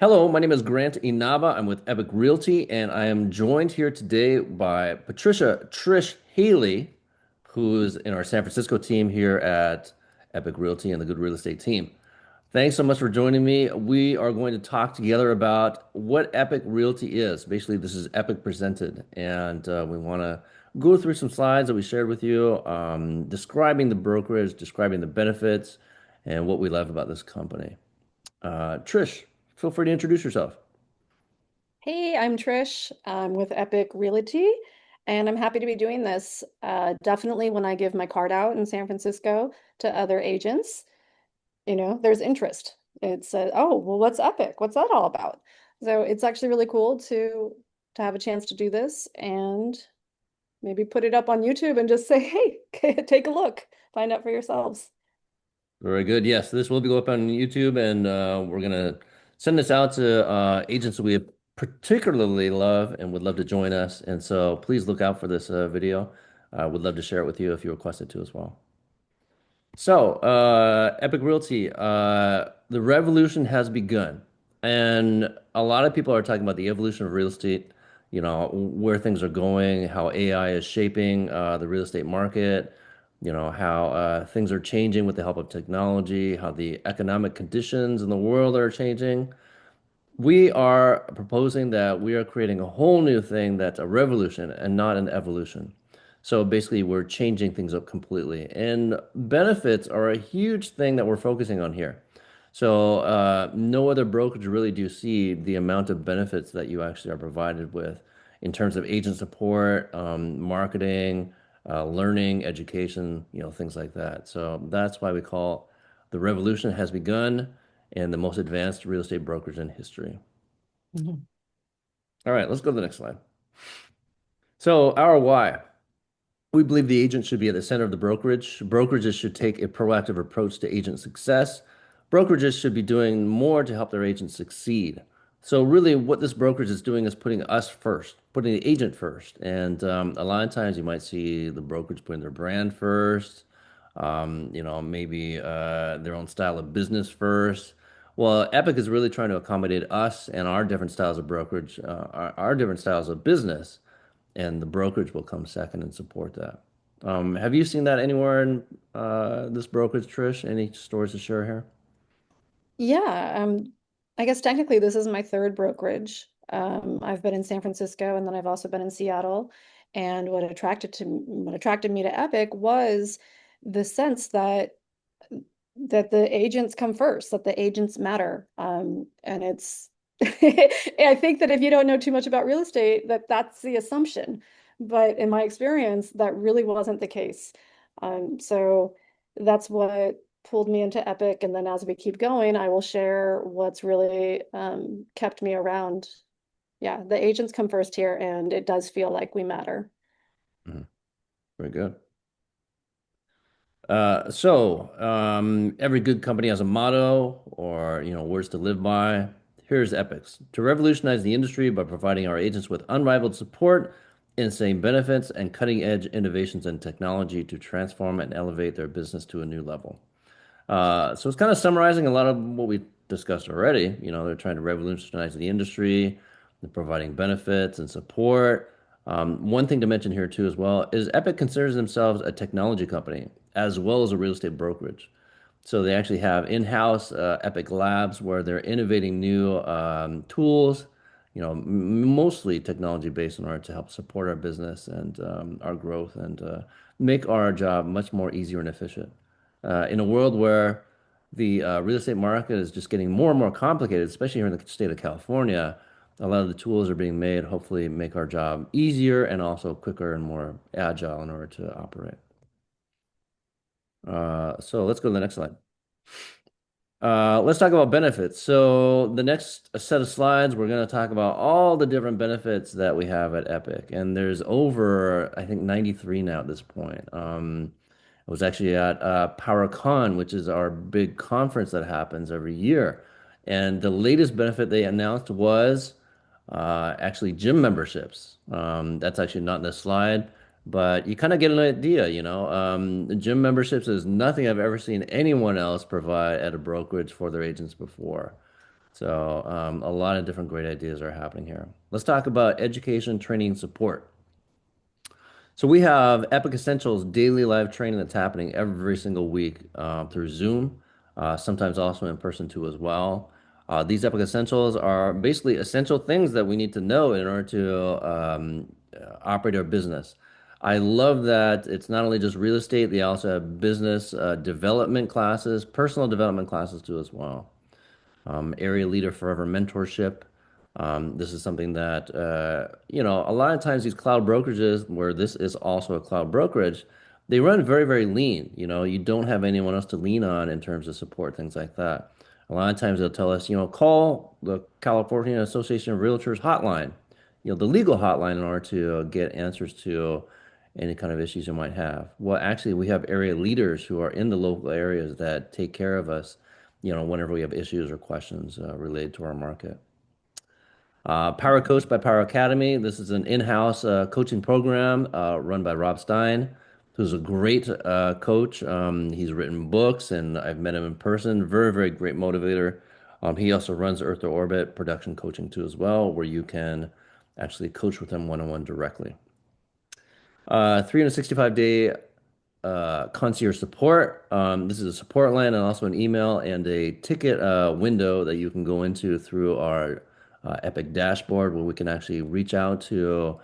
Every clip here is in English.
Hello, my name is Grant Inaba. I'm with Epique Realty, and I am joined here today by Patricia Trish Hailey, who's in our San Francisco team here at Epique Realty and the Good Real Estate team. Thanks so much for joining me. We are going to talk together about what Epique Realty is. Basically, this is Epique presented, and we want to go through some slides that we shared with you, describing the brokerage, describing the benefits, and what we love about this company. Trish, feel free to introduce yourself. Hey, I'm Trish. I'm with Epique Realty, and I'm happy to be doing this. Definitely when I give my card out in San Francisco to other agents, there's interest. It's oh, well, what's Epique? What's that all about? So it's actually really cool to have a chance to do this and maybe put it up on YouTube and just say, hey, take a look, find out for yourselves. Very good. Yes, this will be go up on YouTube, and we're gonna send this out to agents that we particularly love and would love to join us. And so please look out for this video. I would love to share it with you if you request it to as well. So, Epique Realty, the revolution has begun. And a lot of people are talking about the evolution of real estate, where things are going, how AI is shaping the real estate market, how things are changing with the help of technology, how the economic conditions in the world are changing. We are proposing that we are creating a whole new thing that's a revolution and not an evolution. So basically, we're changing things up completely. And benefits are a huge thing that we're focusing on here. So no other brokerage really do see the amount of benefits that you actually are provided with in terms of agent support, marketing, learning, education, things like that. So that's why we call the revolution has begun and the most advanced real estate brokerage in history. Mhm. All right, let's go to the next slide. So, our why. We believe the agent should be at the center of the brokerage. Brokerages should take a proactive approach to agent success. Brokerages should be doing more to help their agents succeed. So, really, what this brokerage is doing is putting us first, putting the agent first. And a lot of times you might see the brokerage putting their brand first, maybe their own style of business first. Well, Epic is really trying to accommodate us and our different styles of brokerage, our different styles of business, and the brokerage will come second and support that. Have you seen that anywhere in this brokerage, Trish? Any stories to share here? Yeah, I guess technically this is my third brokerage. I've been in San Francisco and then I've also been in Seattle. And what attracted me to Epic was the sense that the agents come first, that the agents matter. And it's I think that if you don't know too much about real estate, that's the assumption. But in my experience, that really wasn't the case. So that's what pulled me into Epic. And then as we keep going, I will share what's really kept me around. Yeah, the agents come first here, and it does feel like we matter. Mhm. Very good. So every good company has a motto or words to live by. Here's Epic's: to revolutionize the industry by providing our agents with unrivaled support, insane benefits, and cutting-edge innovations and technology to transform and elevate their business to a new level. So it's kind of summarizing a lot of what we discussed already. They're trying to revolutionize the industry, they're providing benefits and support. One thing to mention here too as well is Epic considers themselves a technology company as well as a real estate brokerage. So they actually have in-house Epic Labs where they're innovating new tools, mostly technology based in order to help support our business and our growth and make our job much more easier and efficient. In a world where the real estate market is just getting more and more complicated, especially here in the state of California, a lot of the tools are being made, hopefully make our job easier and also quicker and more agile in order to operate. So let's go to the next slide. Let's talk about benefits. So the next set of slides, we're going to talk about all the different benefits that we have at Epic, and there's over, I think, 93 now at this point. I was actually at PowerCon, which is our big conference that happens every year, and the latest benefit they announced was actually gym memberships. That's actually not in this slide. But you kind of get an idea, gym memberships is nothing I've ever seen anyone else provide at a brokerage for their agents before. So a lot of different great ideas are happening here. Let's talk about education, training, and support. So we have Epic Essentials daily live training that's happening every single week through Zoom, sometimes also in person too as well. These Epic Essentials are basically essential things that we need to know in order to operate our business. I love that it's not only just real estate, they also have business development classes, personal development classes too as well. Area leader forever mentorship. This is something that, a lot of times these cloud brokerages, where this is also a cloud brokerage, they run very, very lean. You don't have anyone else to lean on in terms of support, things like that. A lot of times they'll tell us, call the California Association of Realtors hotline, the legal hotline in order to get answers to any kind of issues you might have. Well, actually, we have area leaders who are in the local areas that take care of us whenever we have issues or questions related to our market. Power Coach by Power Academy. This is an in-house coaching program run by Rob Stein, who's a great coach. He's written books, and I've met him in person. Very, very great motivator. He also runs Earth to Orbit production coaching too as well, where you can actually coach with him one-on-one directly. 365-day concierge support. This is a support line and also an email and a ticket window that you can go into through our Epic dashboard where we can actually reach out to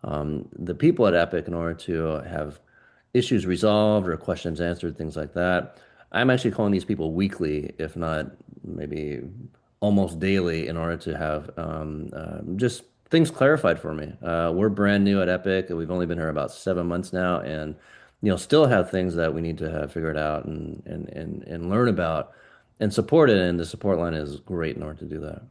the people at Epic in order to have issues resolved or questions answered, things like that. I'm actually calling these people weekly, if not maybe almost daily, in order to have just things clarified for me. We're brand new at Epic. We've only been here about 7 months now, and still have things that we need to have figured out and learn about and support it. And the support line is great in order to do that.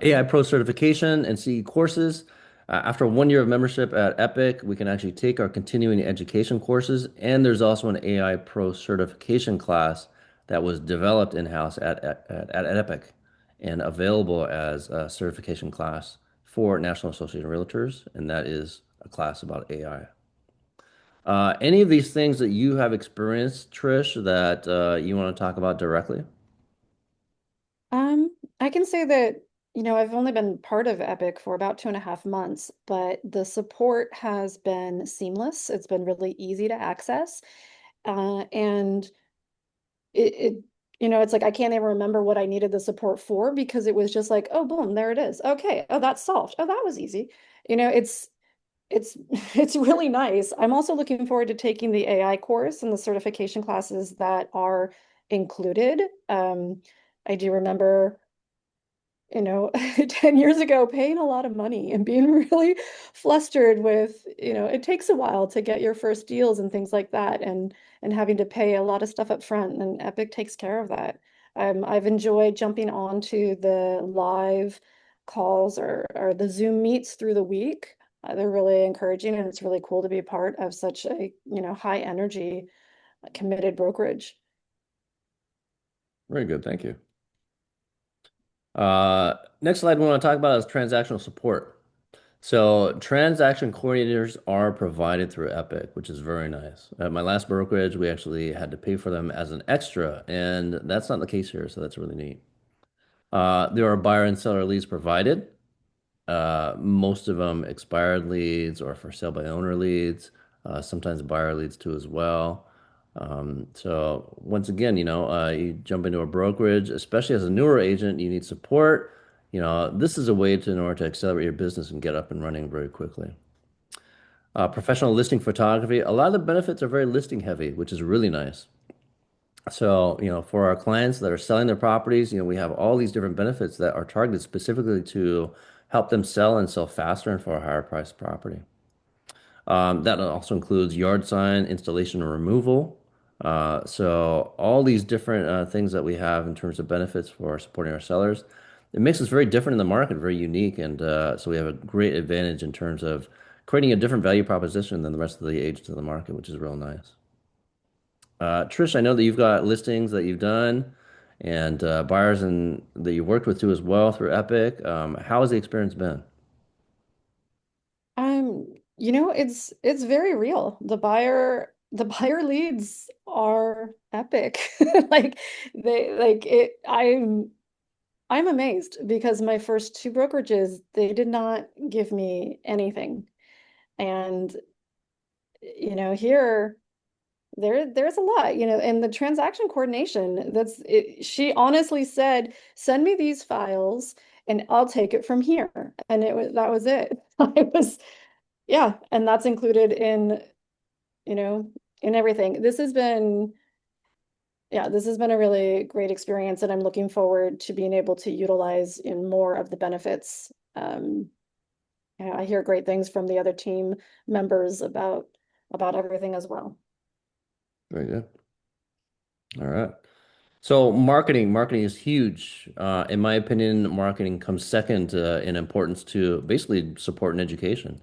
AI Pro certification and CE courses. After 1 year of membership at Epic, we can actually take our continuing education courses, and there's also an AI Pro certification class that was developed in-house at Epic and available as a certification class for National Association of Realtors, and that is a class about AI. Any of these things that you have experienced, Trish, that you want to talk about directly? I can say that, I've only been part of Epic for about 2.5 months, but the support has been seamless. It's been really easy to access. And it, it's like I can't even remember what I needed the support for because it was just like, oh, boom, there it is. Okay. Oh, that's solved. Oh, that was easy. It's it's really nice. I'm also looking forward to taking the AI course and the certification classes that are included. I do remember 10 years ago, paying a lot of money and being really flustered with, it takes a while to get your first deals and things like that, and having to pay a lot of stuff up front, and Epic takes care of that. I've enjoyed jumping onto the live calls or the Zoom meets through the week. They're really encouraging, and it's really cool to be a part of such a, high energy, committed brokerage. Very good, thank you. Next slide we want to talk about is transactional support. So transaction coordinators are provided through Epic, which is very nice. At my last brokerage, we actually had to pay for them as an extra, and that's not the case here, so that's really neat. There are buyer and seller leads provided. Most of them expired leads or for sale by owner leads, sometimes buyer leads too as well. So once again, you jump into a brokerage, especially as a newer agent, you need support. This is a way to, in order to accelerate your business and get up and running very quickly. Professional listing photography. A lot of the benefits are very listing heavy, which is really nice. So, for our clients that are selling their properties, we have all these different benefits that are targeted specifically to help them sell and sell faster and for a higher priced property. That also includes yard sign installation and removal. So all these different things that we have in terms of benefits for supporting our sellers, it makes us very different in the market, very unique, and so we have a great advantage in terms of creating a different value proposition than the rest of the agents in the market, which is real nice. Trish, I know that you've got listings that you've done and buyers and that you've worked with too as well through Epic. How has the experience been? It's very real. The buyer leads are epic. Like they like it. I'm amazed because my first two brokerages, they did not give me anything. And, here there's a lot, and the transaction coordination, that's it, she honestly said, send me these files and I'll take it from here. And that was it. I was, yeah, and that's included you know, in everything. This has been a really great experience, and I'm looking forward to being able to utilize in more of the benefits. I hear great things from the other team members about everything as well. Very good. All right. So marketing is huge. In my opinion, marketing comes second in importance to basically support and education.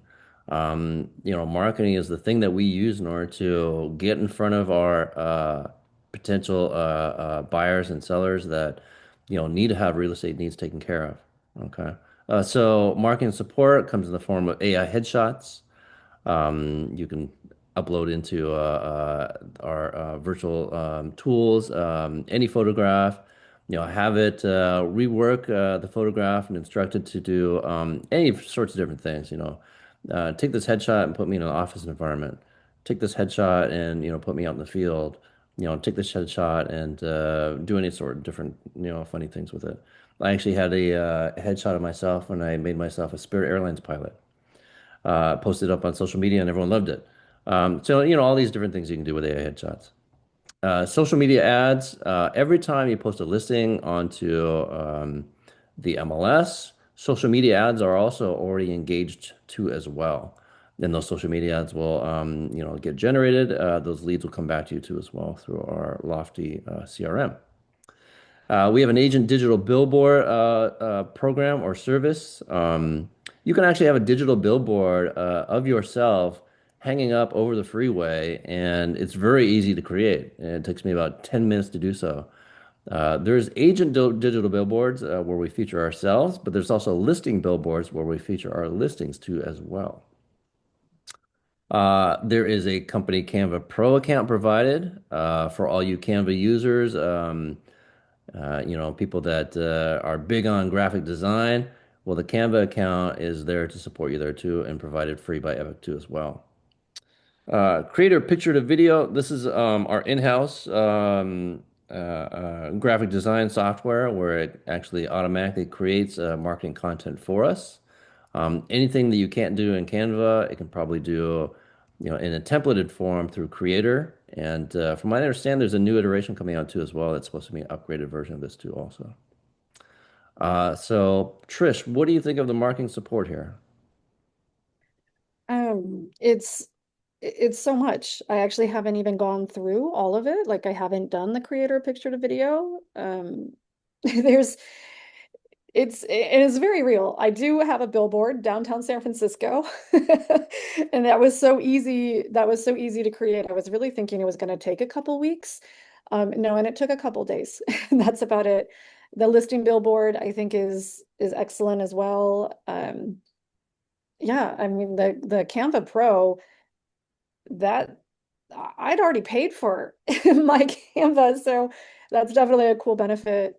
Marketing is the thing that we use in order to get in front of our potential buyers and sellers that need to have real estate needs taken care of. Okay. So marketing support comes in the form of AI headshots. You can upload into our virtual tools any photograph, have it rework the photograph and instruct it to do any sorts of different things. Take this headshot and put me in an office environment. Take this headshot and put me out in the field. Take this headshot and do any sort of different funny things with it. I actually had a headshot of myself when I made myself a Spirit Airlines pilot, posted up on social media and everyone loved it. So, all these different things you can do with AI headshots. Social media ads, every time you post a listing onto the MLS, social media ads are also already engaged to as well. Then those social media ads will, get generated. Those leads will come back to you too as well through our Lofty CRM. We have an agent digital billboard program or service. You can actually have a digital billboard of yourself hanging up over the freeway, and it's very easy to create. And it takes me about 10 minutes to do so. There's digital billboards where we feature ourselves, but there's also listing billboards where we feature our listings too as well. There is a company Canva Pro account provided for all you Canva users. People that are big on graphic design. Well, the Canva account is there to support you there too and provided free by Epique too as well. Creator picture to video. This is our in-house graphic design software where it actually automatically creates marketing content for us. Anything that you can't do in Canva, it can probably do, in a templated form through Creator. And from what I understand, there's a new iteration coming out too as well. That's supposed to be an upgraded version of this too also. So Trish, what do you think of the marketing support here? It's so much. I actually haven't even gone through all of it. Like I haven't done the creator picture to video. There's it is very real. I do have a billboard downtown San Francisco. And that was so easy. That was so easy to create. I was really thinking it was going to take a couple weeks. No, and it took a couple days. And that's about it. The listing billboard, I think, is excellent as well. Yeah, I mean the Canva Pro, that I'd already paid for my Canva, so that's definitely a cool benefit.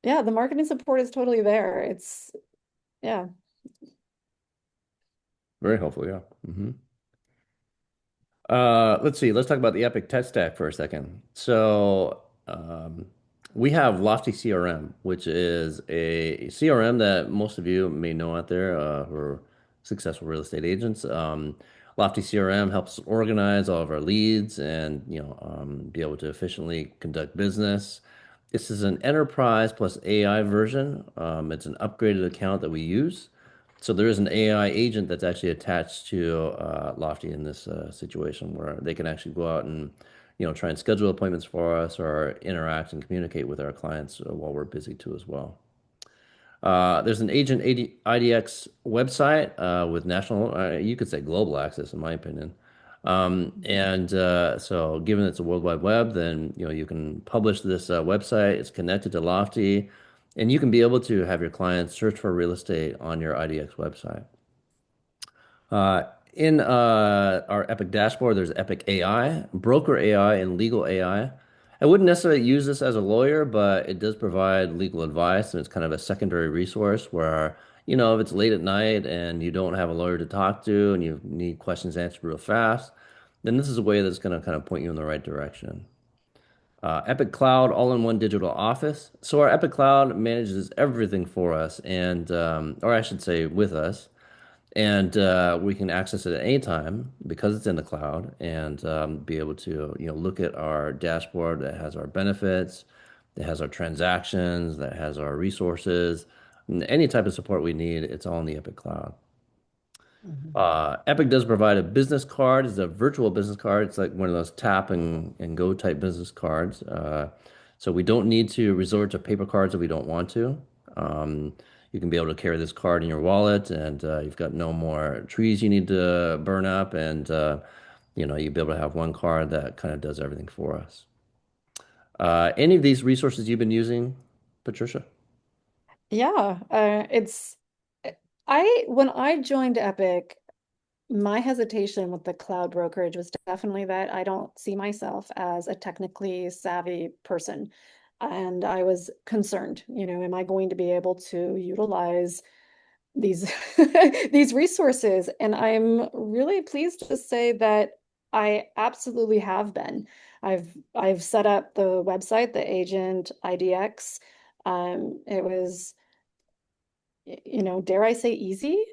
Yeah, the marketing support is totally there. Yeah. Very helpful, yeah. Let's see. Let's talk about the Epic tech stack for a second. So, we have Lofty CRM, which is a CRM that most of you may know out there who are successful real estate agents. Lofty CRM helps organize all of our leads and be able to efficiently conduct business. This is an enterprise plus AI version. It's an upgraded account that we use. So there is an AI agent that's actually attached to Lofty in this situation where they can actually go out and try and schedule appointments for us or interact and communicate with our clients while we're busy too as well. There's an agent IDX website with national, you could say global access in my opinion. And so given it's a World Wide Web, then you can publish this website. It's connected to Lofty, and you can be able to have your clients search for real estate on your IDX website. In our Epic dashboard, there's Epic AI, Broker AI, and Legal AI. I wouldn't necessarily use this as a lawyer, but it does provide legal advice, and it's kind of a secondary resource where, if it's late at night and you don't have a lawyer to talk to and you need questions answered real fast, then this is a way that's going to kind of point you in the right direction. Epic Cloud, all-in-one digital office. So our Epic Cloud manages everything for us, and or I should say, with us, and we can access it at any time because it's in the cloud, and be able to look at our dashboard that has our benefits, that has our transactions, that has our resources, and any type of support we need. It's all in the Epic Cloud. Mhm. Epic does provide a business card. It's a virtual business card. It's like one of those tap and go type business cards. So we don't need to resort to paper cards if we don't want to. Um, you can be able to carry this card in your wallet, and you've got no more trees you need to burn up, and you'll be able to have one card that kind of does everything for us. Any of these resources you've been using, Patricia? Yeah, when I joined Epic, my hesitation with the cloud brokerage was definitely that I don't see myself as a technically savvy person. And I was concerned, am I going to be able to utilize these these resources? And I'm really pleased to say that I absolutely have been. I've set up the website, the Agent IDX. It was dare I say easy?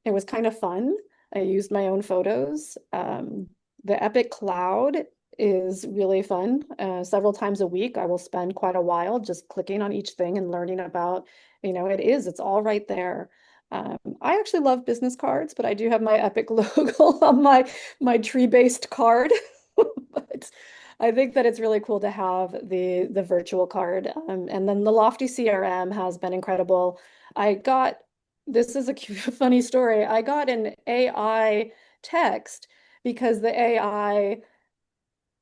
It was kind of fun. I used my own photos. The Epic Cloud is really fun. Several times a week, I will spend quite a while just clicking on each thing and learning about, it's all right there. I actually love business cards, but I do have my Epic logo on my tree-based card. But I think that it's really cool to have the virtual card. And then the Lofty CRM has been incredible. I got, this is a cute, funny story. I got an AI text because the AI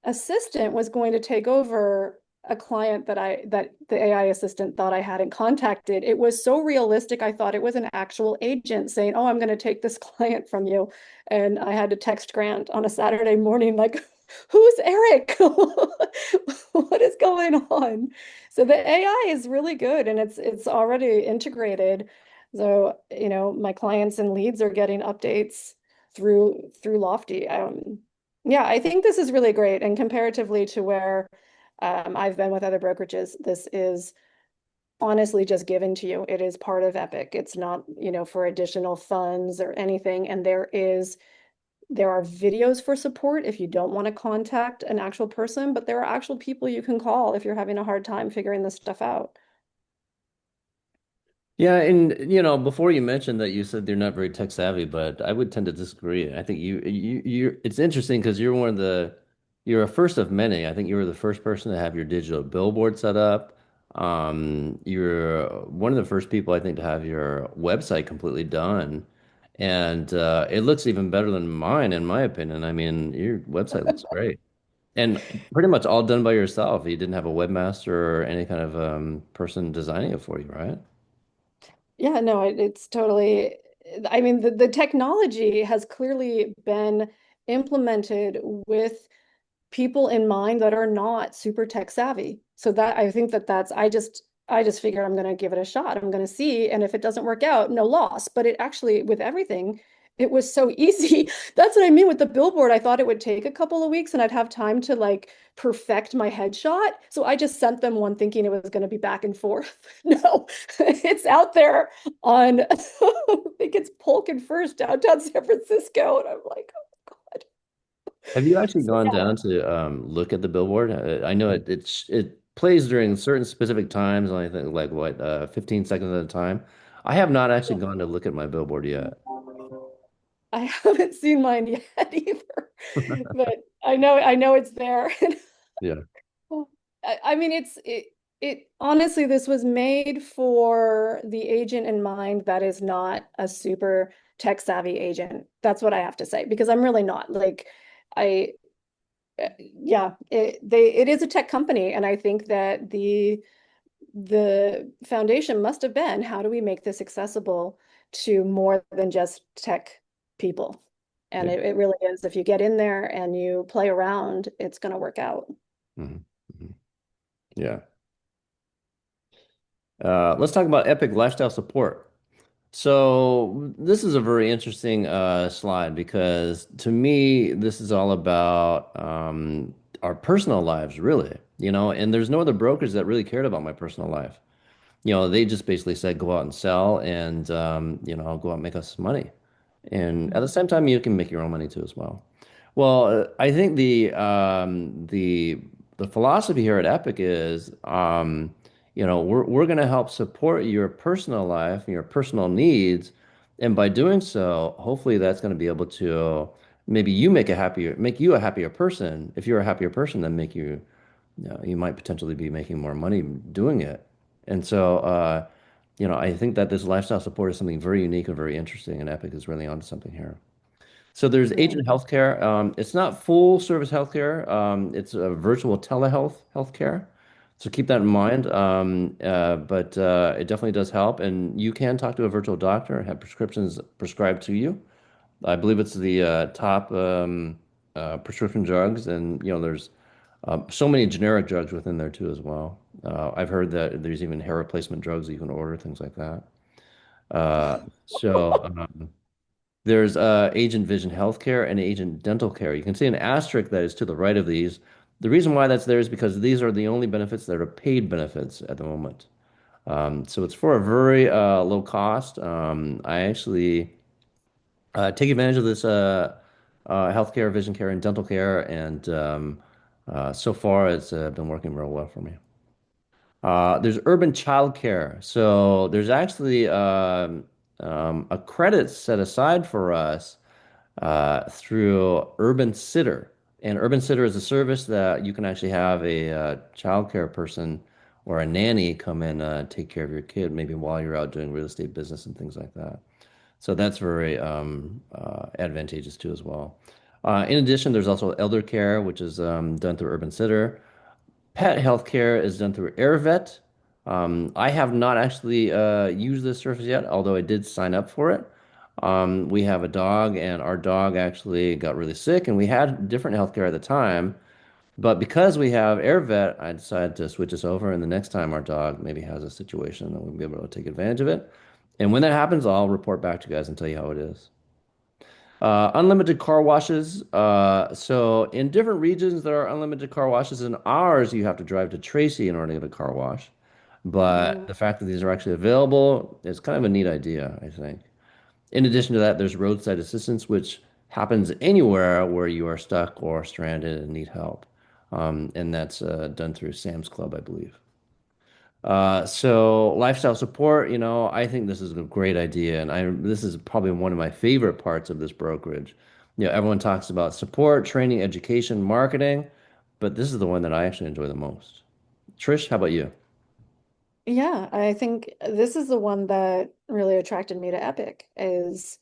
assistant was going to take over a client that the AI assistant thought I hadn't contacted. It was so realistic. I thought it was an actual agent saying, "Oh, I'm going to take this client from you." And I had to text Grant on a Saturday morning, like, "Who's Eric? What is going on?" So the AI is really good and it's already integrated. So, my clients and leads are getting updates through Lofty. Yeah, I think this is really great. And comparatively to where I've been with other brokerages, this is honestly just given to you. It is part of Epic. It's not, for additional funds or anything. And there are videos for support if you don't want to contact an actual person, but there are actual people you can call if you're having a hard time figuring this stuff out. Yeah, and before you mentioned that you said they're not very tech savvy, but I would tend to disagree. I think it's interesting because you're a first of many. I think you were the first person to have your digital billboard set up. You're one of the first people I think to have your website completely done. And it looks even better than mine, in my opinion. I mean, your website looks great. And pretty much all done by yourself. You didn't have a webmaster or any kind of person designing it for you, right? Yeah, no, it's totally, I mean, the technology has clearly been implemented with people in mind that are not super tech savvy. So that I think that's I just figured I'm going to give it a shot. I'm going to see, and if it doesn't work out, no loss. But it actually, with everything, it was so easy. That's what I mean with the billboard. I thought it would take a couple of weeks and I'd have time to like perfect my headshot. So I just sent them one thinking it was going to be back and forth. No, it's out there on I think it's Polk and First downtown San Francisco. And I'm like, oh God. Have you actually So gone yeah. down to look at the billboard? I know it plays during certain specific times, and I think like what 15 seconds at a time. I have not actually gone to look at my billboard yet. I haven't seen mine yet either, but I know it's there. Yeah. I mean, it honestly, this was made for the agent in mind that is not a super tech savvy agent. That's what I have to say because I'm really not. Like, I yeah, it is a tech company, and I think that the foundation must have been how do we make this accessible to more than just tech people? And Yeah. it really is. If you get in there and you play around, it's going to work out. Mhm. Mhm. Yeah. Let's talk about Epic Lifestyle Support. So this is a very interesting slide because to me, this is all about our personal lives, really, and there's no other brokers that really cared about my personal life. They just basically said go out and sell and go out and make us money. And at the same time, you can make your own money too as well. Well, I think the philosophy here at Epic is, we're going to help support your personal life and your personal needs, and by doing so, hopefully that's going to be able to maybe make you a happier person. If you're a happier person, then you might potentially be making more money doing it. And so, I think that this lifestyle support is something very unique and very interesting, and Epic is really onto something here. So there's Yeah. agent healthcare. It's not full service healthcare. It's a virtual telehealth healthcare. So keep that in mind. But it definitely does help, and you can talk to a virtual doctor and have prescriptions prescribed to you. I believe it's the top prescription drugs, and there's so many generic drugs within there too as well. I've heard that there's even hair replacement drugs that you can order, things like that. So there's Agent Vision Healthcare and Agent Dental Care. You can see an asterisk that is to the right of these. The reason why that's there is because these are the only benefits that are paid benefits at the moment. So it's for a very low cost. I actually take advantage of this healthcare, vision care, and dental care, and so far it's been working real well for me. There's urban childcare. So there's actually a credit set aside for us through Urban Sitter. And Urban Sitter is a service that you can actually have a childcare person or a nanny come and take care of your kid, maybe while you're out doing real estate business and things like that. So that's very advantageous too as well. In addition, there's also elder care, which is done through Urban Sitter. Pet healthcare is done through AirVet. I have not actually used this service yet, although I did sign up for it. We have a dog, and our dog actually got really sick, and we had different healthcare at the time. But because we have AirVet, I decided to switch us over, and the next time our dog maybe has a situation, then we'll be able to take advantage of it. And when that happens, I'll report back to you guys and tell you how it is. Unlimited car washes. So in different regions, there are unlimited car washes. In ours, you have to drive to Tracy in order to get a car wash. But Mm. the fact that these are actually available is kind of a neat idea, I think. In addition to that, there's roadside assistance, which happens anywhere where you are stuck or stranded and need help. And that's done through Sam's Club, I believe. So lifestyle support, I think this is a great idea, and this is probably one of my favorite parts of this brokerage. Everyone talks about support, training, education, marketing, but this is the one that I actually enjoy the most. Trish, how about you? Yeah, I think this is the one that really attracted me to Epic is,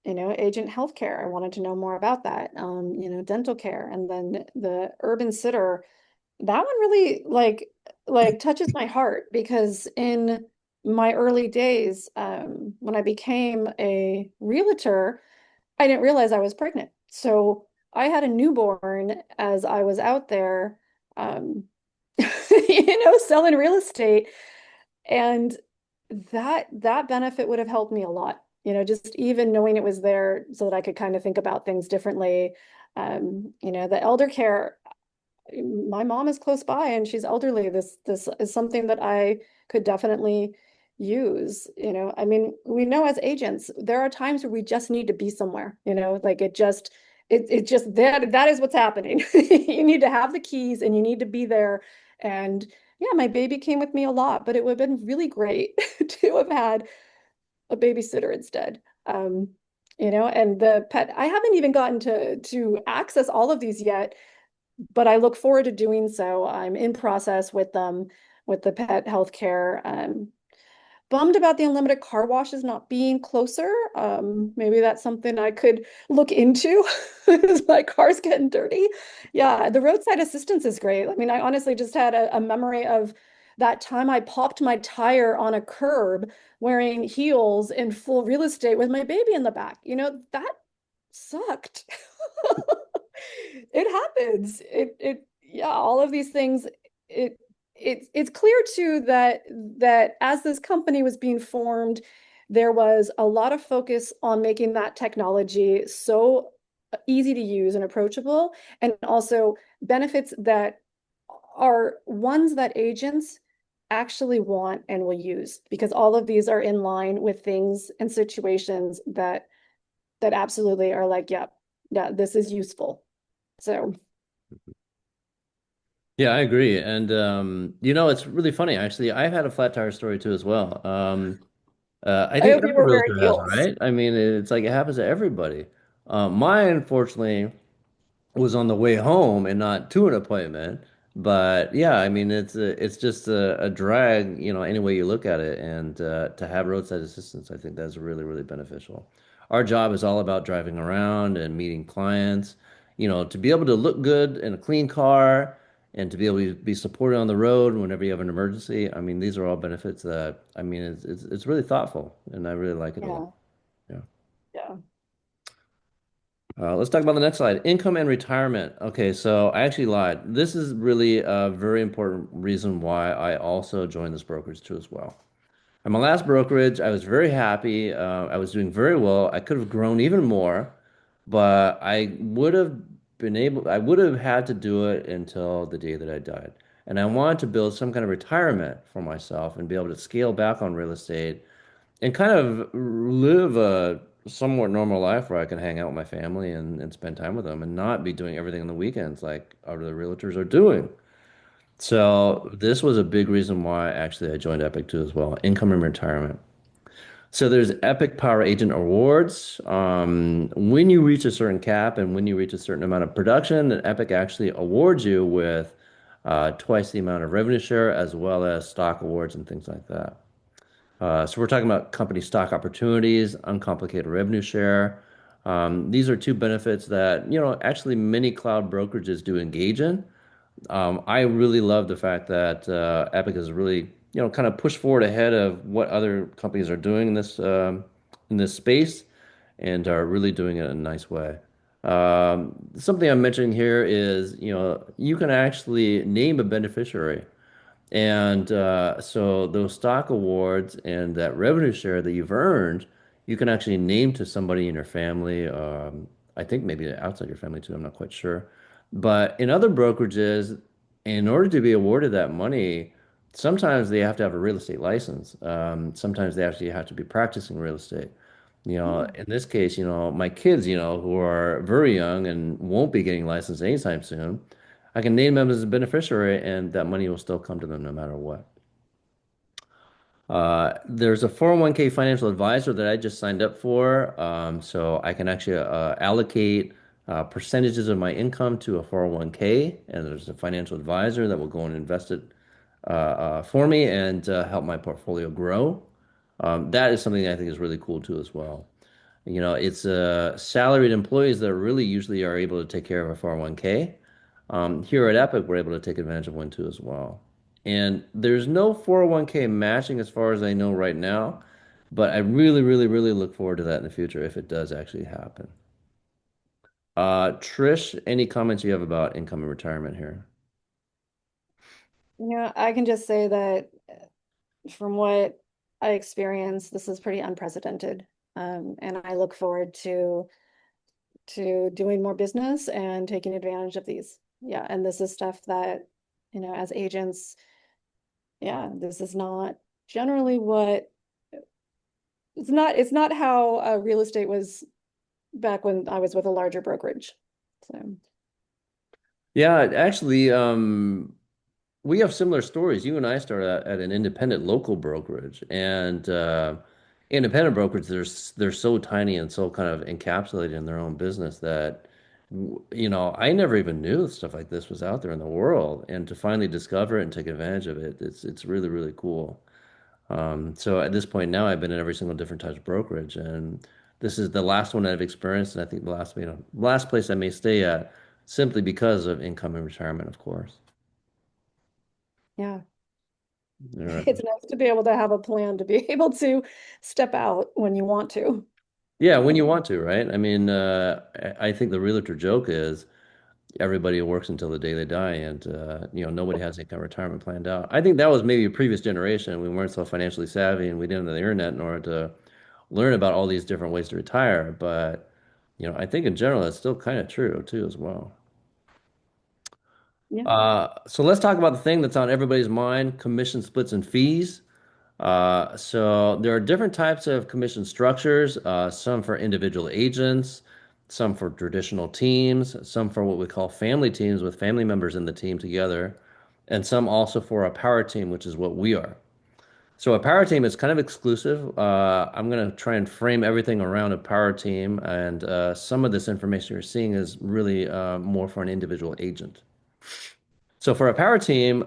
agent healthcare. I wanted to know more about that. Dental care, and then the urban sitter. That one really like touches my heart because in my early days, when I became a realtor, I didn't realize I was pregnant. So I had a newborn as I was out there, um, selling real estate. And that benefit would have helped me a lot. Just even knowing it was there so that I could kind of think about things differently. The elder care, my mom is close by and she's elderly. This is something that I could definitely use. I mean, we know as agents, there are times where we just need to be somewhere, like it just that is what's happening. You need to have the keys and you need to be there. And yeah, my baby came with me a lot, but it would have been really great to have had a babysitter instead. And the pet, I haven't even gotten to access all of these yet, but I look forward to doing so. I'm in process with them with the pet healthcare. Bummed about the unlimited car washes not being closer. Maybe that's something I could look into as my car's getting dirty. Yeah, the roadside assistance is great. I mean, I honestly just had a memory of that time I popped my tire on a curb wearing heels in full real estate with my baby in the back. That sucked. It happens. Yeah, all of these things, it it's clear too that as this company was being formed, there was a lot of focus on making that technology so easy to use and approachable, and also benefits that are ones that agents actually want and will use, because all of these are in line with things and situations that absolutely are like, yeah, yeah, this is useful. So, Yeah, I agree. And it's really funny actually. I've had a flat tire story too as well. I I think hope you every were wearing realtor has, heels. right? I mean, it's like it happens to everybody. Mine, unfortunately, was on the way home and not to an appointment. But yeah, I mean, it's just a drag, any way you look at it. And to have roadside assistance, I think that's really, really beneficial. Our job is all about driving around and meeting clients, to be able to look good in a clean car and to be able to be supported on the road whenever you have an emergency. I mean, these are all benefits that, I mean, it's really thoughtful and I really like it a lot. Yeah, Yeah. yeah. Let's talk about the next slide. Income and retirement. Okay, so I actually lied. This is really a very important reason why I also joined this brokerage too as well. At my last brokerage, I was very happy. I was doing very well. I could have grown even more, but I would have had to do it until the day that I died. And I wanted to build some kind of retirement for myself and be able to scale back on real estate and kind of live a somewhat normal life where I can hang out with my family and spend time with them and not be doing everything on the weekends like other realtors are doing. So this was a big reason why actually I joined Epic too as well, income and retirement. So there's Epic Power Agent Awards. When you reach a certain cap and when you reach a certain amount of production, then Epic actually awards you with twice the amount of revenue share as well as stock awards and things like that. So we're talking about company stock opportunities, uncomplicated revenue share. These are two benefits that, actually many cloud brokerages do engage in. I really love the fact that Epic has really, kind of pushed forward ahead of what other companies are doing in this space and are really doing it in a nice way. Something I'm mentioning here is, you can actually name a beneficiary. And so those stock awards and that revenue share that you've earned, you can actually name to somebody in your family. I think maybe outside your family too. I'm not quite sure. But in other brokerages, in order to be awarded that money, sometimes they have to have a real estate license. Sometimes they actually have to be practicing real estate. Hmm. In this case, my kids, who are very young and won't be getting licensed anytime soon, I can name them as a beneficiary and that money will still come to them no matter what. There's a 401k financial advisor that I just signed up for. So I can actually allocate percentages of my income to a 401k, and there's a financial advisor that will go and invest it for me and help my portfolio grow. That is something that I think is really cool too as well. It's salaried employees that really usually are able to take care of a 401k. Here at Epic, we're able to take advantage of one too as well. And there's no 401k matching as far as I know right now, but I really, really, really look forward to that in the future if it does actually happen. Trish, any comments you have about income and retirement here? I can just say that from what I experienced, this is pretty unprecedented. And I look forward to doing more business and taking advantage of these. Yeah, and this is stuff that, as agents, yeah, this is not generally what it's not how real estate was back when I was with a larger brokerage. So, Yeah, actually, we have similar stories. You and I started at an independent local brokerage, and independent brokers they're so tiny and so kind of encapsulated in their own business that I never even knew stuff like this was out there in the world, and to finally discover it and take advantage of it, it's really really cool. So at this point now, I've been in every single different type of brokerage, and this is the last one I've experienced, and I think the last place I may stay at, simply because of income and retirement, of course. yeah, All right. it's nice to be able to have a plan to be able to step out when you want to. Yeah, when So, you want to, right? I mean, I think the realtor joke is everybody works until the day they die, and nobody has any kind of retirement planned out. I think that was maybe a previous generation. We weren't so financially savvy, and we didn't have the internet in order to learn about all these different ways to retire. But I think in general, it's still kind of true too, as well. Yeah. So let's talk about the thing that's on everybody's mind: commission splits and fees. So there are different types of commission structures, some for individual agents, some for traditional teams, some for what we call family teams with family members in the team together, and some also for a power team, which is what we are. So a power team is kind of exclusive. I'm going to try and frame everything around a power team, and some of this information you're seeing is really more for an individual agent. So for a power team,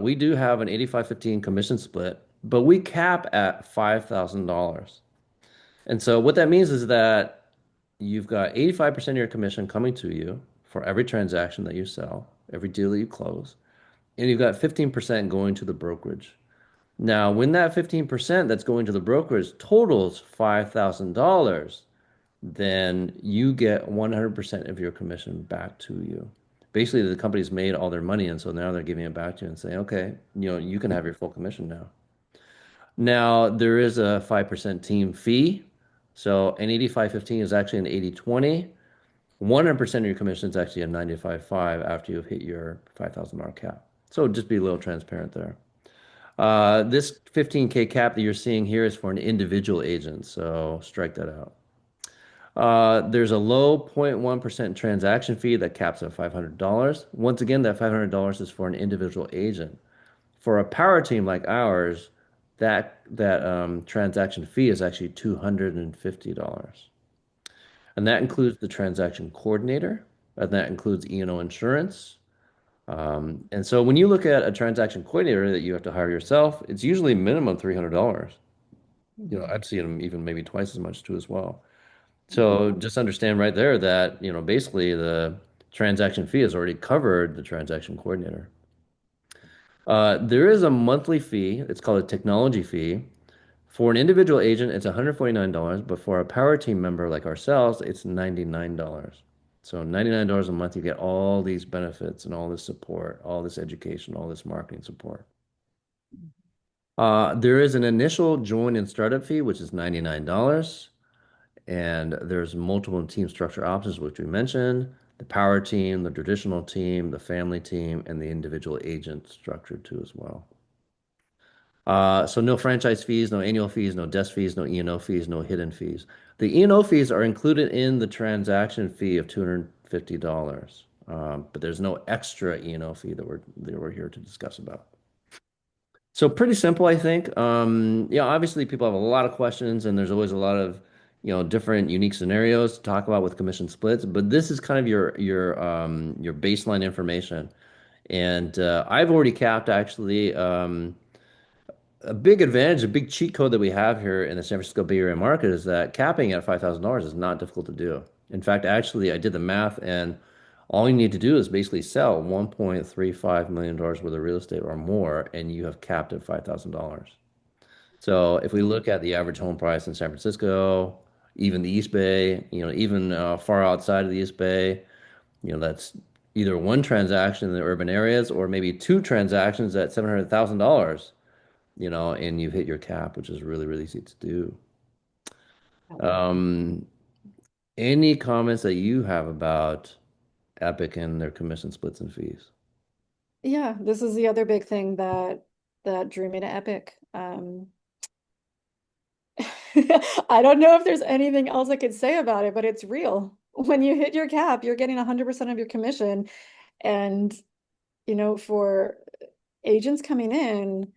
we do have an 85-15 commission split, but we cap at $5,000. And so what that means is that you've got 85% of your commission coming to you for every transaction that you sell, every deal that you close, and you've got 15% going to the brokerage. Now, when that 15% that's going to the brokerage totals $5,000, then you get 100% of your commission back to you. Basically, the company's made all their money, and so now they're giving it back to you and saying, okay, you can have your full commission now. Now, there is a 5% team fee. So an 85-15 is actually an 80-20. 100% of your commission is actually a 95-5 after you've hit your $5,000 cap. So just be a little transparent there. This 15K cap that you're seeing here is for an individual agent, so strike that out. There's a low 0.1% transaction fee that caps at $500. Once again, that $500 is for an individual agent. For a power team like ours, that transaction fee is actually $250. And that includes the transaction coordinator, and that includes E&O insurance. And so when you look at a transaction coordinator that you have to hire yourself, it's usually minimum $300. Mhm. I've seen them even maybe twice as much too as well. So Mhm. just understand right there that, basically the transaction fee has already covered the transaction coordinator. There is a monthly fee. It's called a technology fee. For an individual agent, it's $149, but for a power team member like ourselves, it's $99. So $99 a month, you get all these benefits and all this support, all this education, all this marketing support. There is an initial join and startup fee, which is $99. And there's multiple team structure options, which we mentioned, the power team, the traditional team, the family team, and the individual agent structure too as well. So no franchise fees, no annual fees, no desk fees, no E&O fees, no hidden fees. The E&O fees are included in the transaction fee of $250. But there's no extra E&O fee that we're here to discuss about. So pretty simple, I think. Obviously people have a lot of questions and there's always a lot of, different unique scenarios to talk about with commission splits, but this is kind of your baseline information. And I've already capped actually a big advantage, a big cheat code that we have here in the San Francisco Bay Area market is that capping at $5,000 is not difficult to do. In fact, actually, I did the math, and all you need to do is basically sell $1.35 million worth of real estate or more, and you have capped at $5,000. So if we look at the average home price in San Francisco, even the East Bay, even far outside of the East Bay, that's either one transaction in the urban areas or maybe two transactions at $700,000, and you hit your cap, which is really, really easy to do. Um, any comments that you have about Epic and their commission splits and fees? Yeah, this is the other big thing that drew me to Epic. I don't know if there's anything else I could say about it, but it's real. When you hit your cap, you're getting 100% of your commission. And, for agents coming in,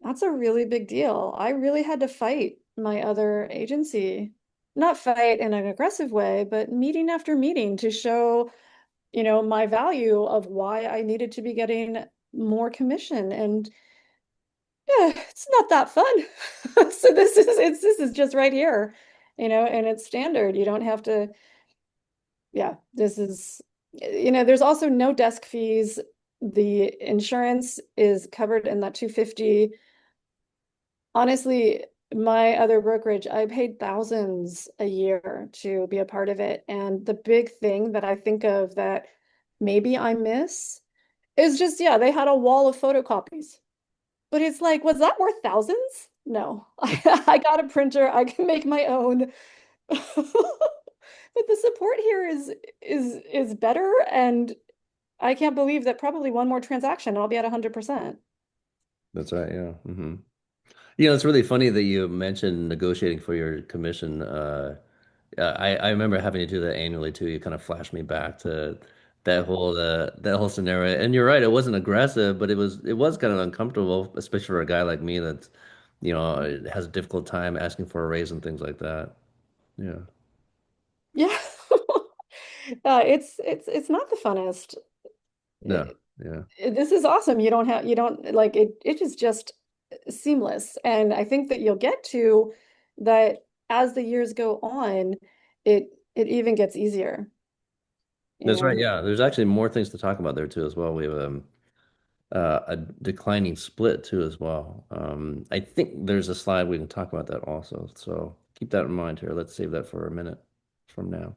that's a really big deal. I really had to fight my other agency, not fight in an aggressive way, but meeting after meeting to show, my value of why I needed to be getting more commission. And yeah, it's not that fun. So this is just right here, and it's standard. You don't have to, yeah, this is, there's also no desk fees. The insurance is covered in that 250. Honestly, my other brokerage, I paid thousands a year to be a part of it. And the big thing that I think of that maybe I miss is just, yeah, they had a wall of photocopies. But it's like, was that worth thousands? No. I got a printer. I can make my own. But the support here is better, and I can't believe that probably one more transaction and I'll be at 100%. That's right. Yeah. You know, it's really funny that you mentioned negotiating for your commission. I remember having to do that annually too. You kind of flashed me back to that whole scenario. And you're right, it wasn't aggressive, but it was kind of uncomfortable, especially for a guy like me that's, has a difficult time asking for a raise and things like that. Yeah. Yeah. It's not the funnest. No. Yeah. This is awesome. You don't like it is just seamless. And I think that you'll get to that as the years go on, it even gets easier, you That's right. know. Yeah. There's actually more things to talk about there too as well. We have a declining split too as well. I think there's a slide we can talk about that also. So keep that in mind here. Let's save that for a minute from now.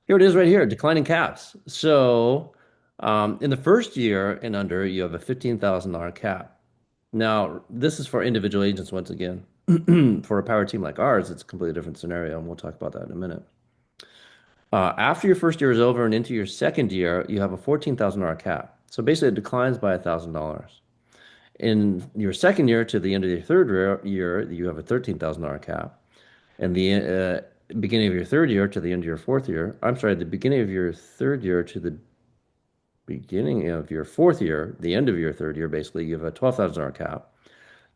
Here it is right here, declining caps. So in the first year and under, you have a $15,000 cap. Now, this is for individual agents once again. For a power team like ours, it's a completely different scenario, and we'll talk about that in a minute. After your first year is over and into your second year, you have a $14,000 cap. So basically, it declines by $1,000. In your second year to the end of your third year, you have a $13,000 cap. And the beginning of your third year to the end of your fourth year, I'm sorry, the beginning of your third year to the beginning of your fourth year, the end of your third year, basically, you have a $12,000 cap.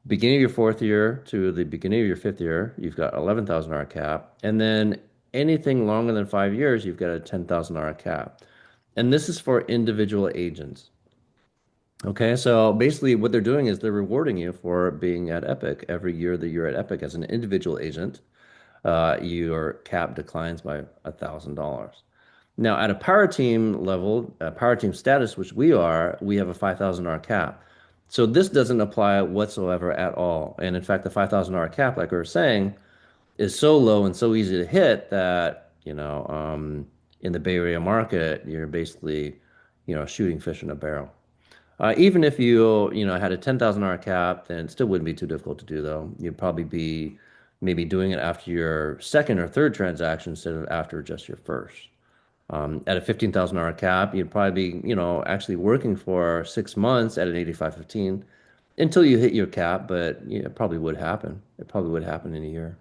Beginning of your fourth year to the beginning of your fifth year, you've got $11,000 cap. And then anything longer than 5 years, you've got a $10,000 cap. And this is for individual agents. Okay, so basically what they're doing is they're rewarding you for being at Epic every year that you're at Epic as an individual agent. Your cap declines by $1,000. Now, at a power team level, power team status, which we are, we have a $5,000 cap. So this doesn't apply whatsoever at all. And in fact, the $5,000 cap, like we were saying, is so low and so easy to hit that, in the Bay Area market, you're basically, shooting fish in a barrel. Even if you had a $10,000 cap, then it still wouldn't be too difficult to do, though. You'd probably be maybe doing it after your second or third transaction instead of after just your first. At a $15,000 cap, you'd probably be, actually working for 6 months at an 85.15 until you hit your cap, but it probably would happen. It probably would happen in a year.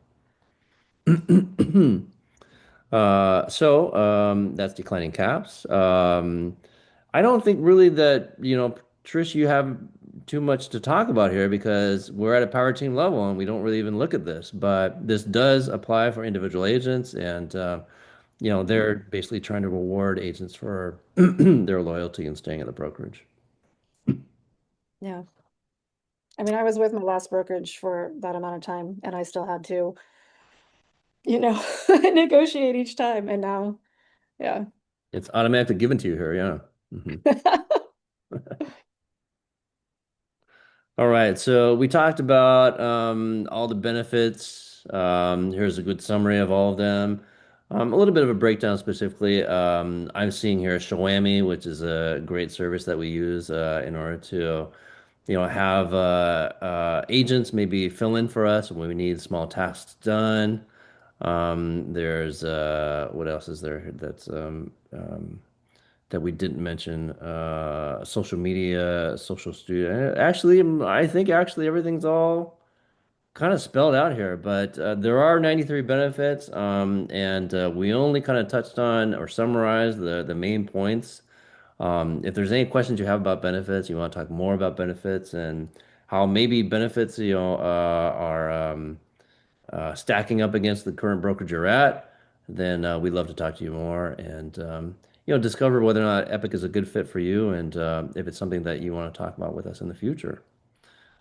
So that's declining caps. I don't think really that, Trish, you have too much to talk about here because we're at a power team level and we don't really even look at this. But this does apply for individual agents, and they're basically trying to reward agents for their loyalty and staying at the brokerage. Yeah. I mean, I was with my last brokerage for that amount of time and I still had to, you know, negotiate each time. And now, yeah. It's automatically given to you here, yeah. All right, so we talked about all the benefits. Here's a good summary of all of them. A little bit of a breakdown specifically. I'm seeing here Shawami, which is a great service that we use in order to, have agents maybe fill in for us when we need small tasks done. There's what else is there that we didn't mention. Social media, social studio. Actually, I think actually everything's all kind of spelled out here, but there are 93 benefits, and we only kind of touched on or summarized the main points. If there's any questions you have about benefits, you want to talk more about benefits and how maybe benefits, are stacking up against the current brokerage you're at, then we'd love to talk to you more and discover whether or not Epic is a good fit for you and if it's something that you want to talk about with us in the future.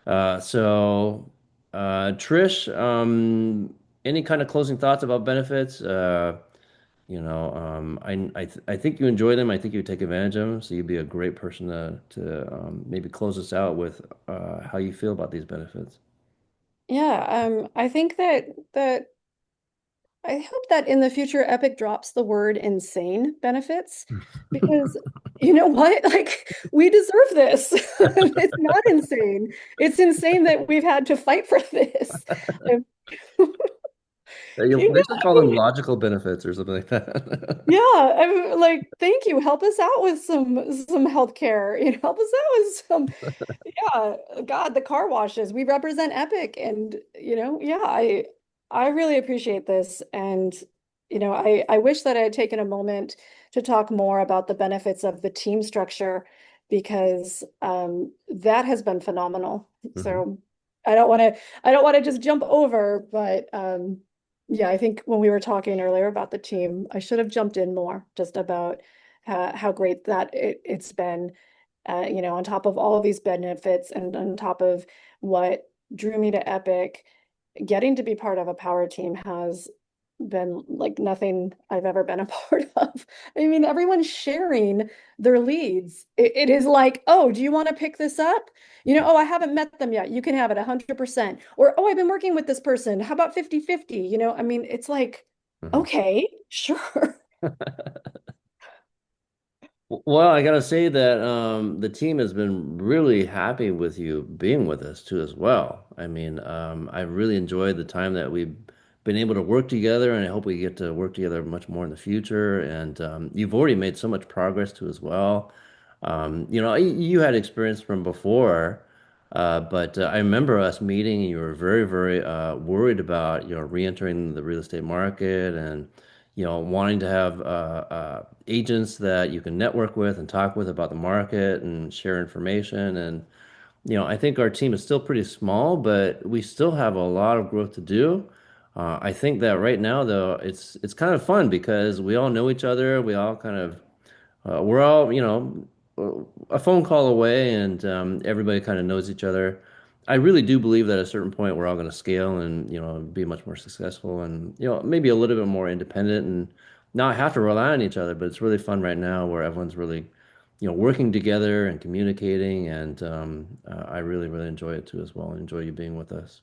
So, Trish, any kind of closing thoughts about benefits? I think you enjoy them. I think you would take advantage of them. So you'd be a great person to maybe close us out with how you feel about these benefits. Yeah, I think that I hope that in the future Epic drops the word insane benefits because you know what? Like we deserve this. It's not insane. It's insane that we've had to fight for this. Um, They should I call them mean, logical benefits or something like that. yeah, I'm like, thank you. Help us out with some healthcare. Help us out with some. Yeah, God, the car washes. We represent Epic, and yeah, I really appreciate this, and I wish that I had taken a moment to talk more about the benefits of the team structure because that has been phenomenal. Mhm. So I don't want to just jump over, but yeah, I think when we were talking earlier about the team, I should have jumped in more just about how great that it's been on top of all of these benefits and on top of what drew me to Epic, getting to be part of a power team has been like nothing I've ever been a part of. I mean, everyone's sharing their leads. It is like, oh, do you want to pick this up? Oh, I haven't met them yet. You can have it 100%. Or, oh, I've been working with this person. How about 50-50? I mean, it's like, Mhm. okay, sure. Well, I gotta say that the team has been really happy with you being with us too as well. I mean, I really enjoyed the time that we've been able to work together, and I hope we get to work together much more in the future. And you've already made so much progress too as well. You had experience from before, but I remember us meeting, and you were very, very worried about re-entering the real estate market and wanting to have agents that you can network with and talk with about the market and share information. And, I think our team is still pretty small, but we still have a lot of growth to do. I think that right now, though, it's kind of fun because we all know each other. We all kind of we're all, a phone call away, and everybody kind of knows each other. I really do believe that at a certain point we're all going to scale and, be much more successful and, maybe a little bit more independent and not have to rely on each other. But it's really fun right now where everyone's really, working together and communicating. And I really, really enjoy it too as well. Enjoy you being with us.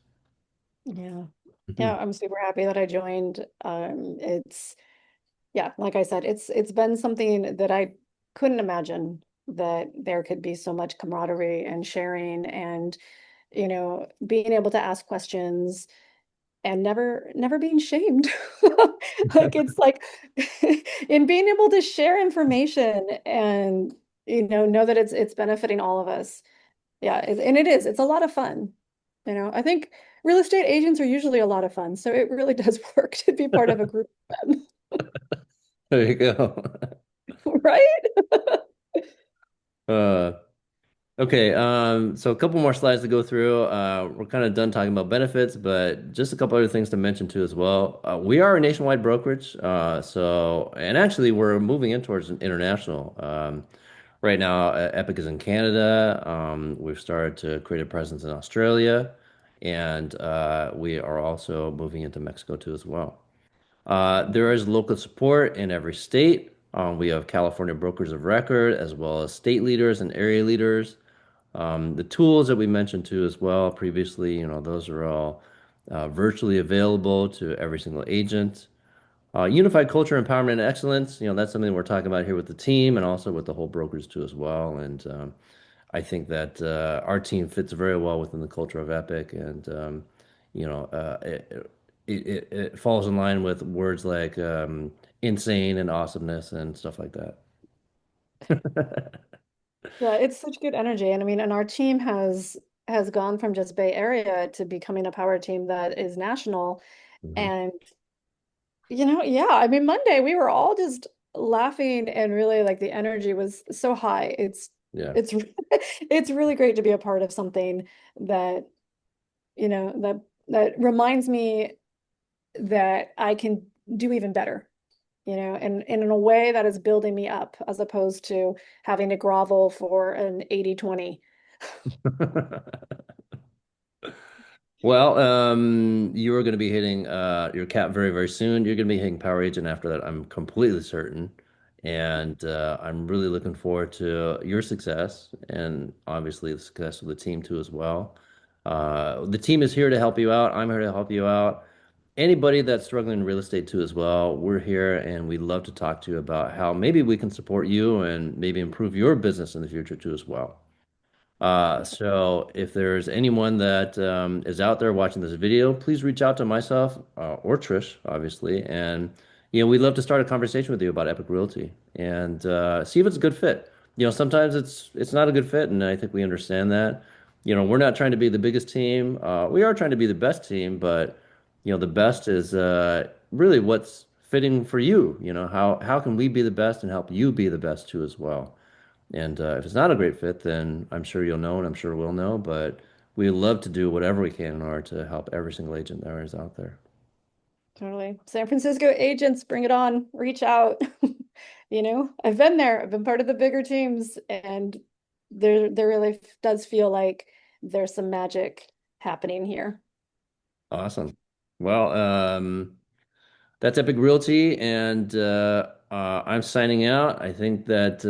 Yeah. Yeah, I'm super happy that I joined. Yeah, like I said, it's been something that I couldn't imagine that there could be so much camaraderie and sharing and being able to ask questions and never being shamed. Like it's like in being able to share information and know that it's benefiting all of us. Yeah, and it is. It's a lot of fun. I think real estate agents are usually a lot of fun, so it really does work to be part of a group of them, There you go. right? Uh, Okay, so a couple more slides to go through. We're kind of done talking about benefits, but just a couple other things to mention too as well. We are a nationwide brokerage, and actually we're moving in towards an international. Right now, Epic is in Canada. We've started to create a presence in Australia, and we are also moving into Mexico too as well. There is local support in every state. We have California brokers of record, as well as state leaders and area leaders. The tools that we mentioned too as well previously, those are all virtually available to every single agent. Unified culture, empowerment, and excellence, that's something we're talking about here with the team and also with the whole brokers too as well. And I think that our team fits very well within the culture of Epic, and you know, uh, it, it falls in line with words like insane and awesomeness and stuff like that. Yeah, it's such good energy. And I mean, and our team has gone from just Bay Area to becoming a power team that is national. Mhm. And yeah, I mean, Monday we were all just laughing and really like the energy was so high. Yeah. It's it's really great to be a part of something that, that reminds me that I can do even better, and in a way that is building me up as opposed to having to grovel for an 80-20. Well, you are going to be hitting your cap very, very soon. You're going to be hitting Power Agent after that. I'm completely certain. And I'm really looking forward to your success and obviously the success of the team too as well. The team is here to help you out. I'm here to help you out. anybody that's struggling in real estate too as well, we're here and we'd love to talk to you about how maybe we can support you and maybe improve your business in the future too as well. So if there's anyone that is out there watching this video, please reach out to myself or Trish, obviously, and we'd love to start a conversation with you about Epic Realty and see if it's a good fit. Sometimes it's not a good fit, and I think we understand that. We're not trying to be the biggest team. We are trying to be the best team, but the best is really what's fitting for you. How can we be the best and help you be the best too as well. And if it's not a great fit, then I'm sure you'll know, and I'm sure we'll know. But we love to do whatever we can in order to help every single agent that is out there. Totally. San Francisco agents, bring it on. Reach out. I've been there. I've been part of the bigger teams, and there really does feel like there's some magic happening here. Awesome. Well, that's Epic Realty, and I'm signing out. I think that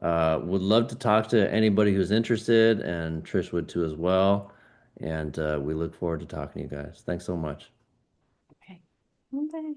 would love to talk to anybody who's interested, and Trish would too as well. And we look forward to talking to you guys. Thanks so much. Okay. Okay.